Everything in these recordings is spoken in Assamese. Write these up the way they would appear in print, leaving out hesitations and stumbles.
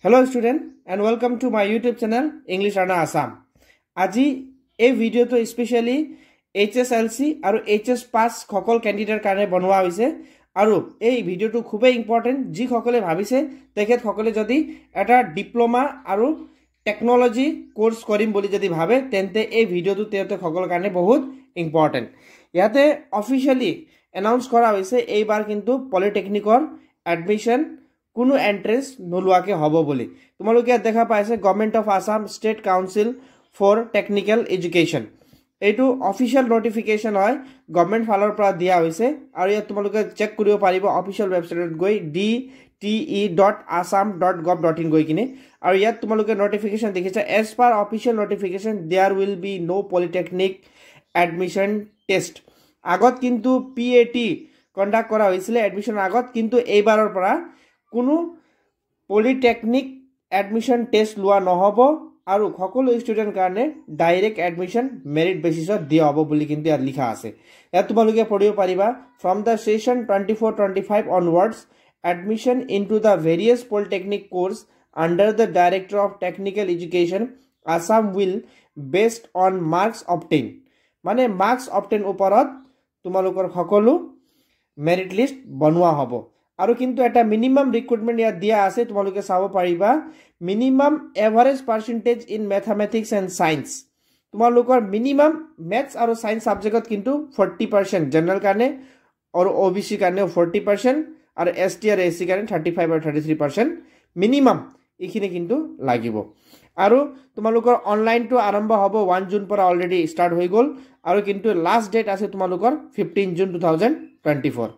Hello student and welcome to my YouTube channel English Learner Assam. Aji এই ভিডিওটো স্পেশালি HSLC আৰু HS পাস সকল ক্যান্ডিডেট কাৰণে বনোৱা হৈছে আৰু এই ভিডিওটো খুবেই ইম্পৰ্টেন্ট যি সকলে ভাবিছে তেখেত সকলে যদি এটা ডিপ্লোমা আৰু টেকনলজি কোৰ্স কৰিম বুলি যদি ভাবে তেন্তে এই ভিডিওটো তেতে সকল কাৰণে বহুত ইম্পৰ্টেন্ট ইয়াতে অফিশিয়ালি অ্যানাউন্স কৰা হৈছে এইবাৰ কিন্তু পলিটেকনিকৰ এডমিশন কোনো এন্ট্ৰেন্স নলুৱাকে হ'ব বুলি তোমালোকে দেখা পাইছে government of Assam state council for technical education এইটো অফিশিয়াল নোটিফিকেশন হয় গভৰ্নমেন্ট ফালৰ পৰা দিয়া হৈছে আৰু ইয়াত তোমালোকে চেক কৰিব পাৰিব অফিশিয়াল ওয়েবসাইটত গৈ dte.assam.gov.in গৈ কিনে আৰু ইয়াত তোমালোকে নোটিফিকেশন দেখিছা as per official notification there will be no polytechnic admission test আগত কিন্তু PAT কন্ডাক্ট কৰা হৈছিল এডমিশন আগত কিন্তু এইবাৰৰ পৰা কোনো পলিটেকনিক এডমিশন টেস্ট লোৱা নহব আৰু সকলো ষ্টুডেন্ট কাৰণে ডাইৰেক্ট এডমিশন মেৰিট বেসিছত দিয়া হ'ব বুলি কিন্তু ইয়াত লিখা আছে ইয়াত তোমালোকে পঢ়িব পাৰিবা from the session 24-25 onwards admission into the various polytechnic course under the director of technical education Assam will based on marks obtained মানে marks obtained ওপৰত তোমালোকৰ সকলো মেৰিট লিষ্ট বনোৱা হ'ব আৰু কিন্তু এটা মিনিমাম ৰিক্ৰুটমেন্ট ইয়াত দিয়া আছে তোমালোকে চাব পাৰিবা minimum average percentage in mathematics and science তোমালোকৰ মিনিমাম ম্যাথছ আৰু সায়েন্স সাবজেক্টত কিন্তু 40% জেনাৰেল কাৰণে আৰু ওবিসি কাৰণে 40% আৰু এসটি আৰু এসসি কাৰণে 35 আৰু 33% মিনিমাম ইখিনি কিন্তু লাগিব আৰু তোমালোকৰ অনলাইনটো আৰম্ভ হ'ব 1 জুন পৰা অলৰেডি স্টাৰ্ট হৈ গল আৰু কিন্তু লাষ্ট ডেট আছে তোমালোকৰ 15 জুন 2024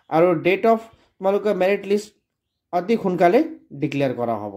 আৰু ডেট অফ তোমালোকৰ মেৰিট লিষ্ট অতি সোনকালে ডিক্লেয়াৰ কৰা হ'ব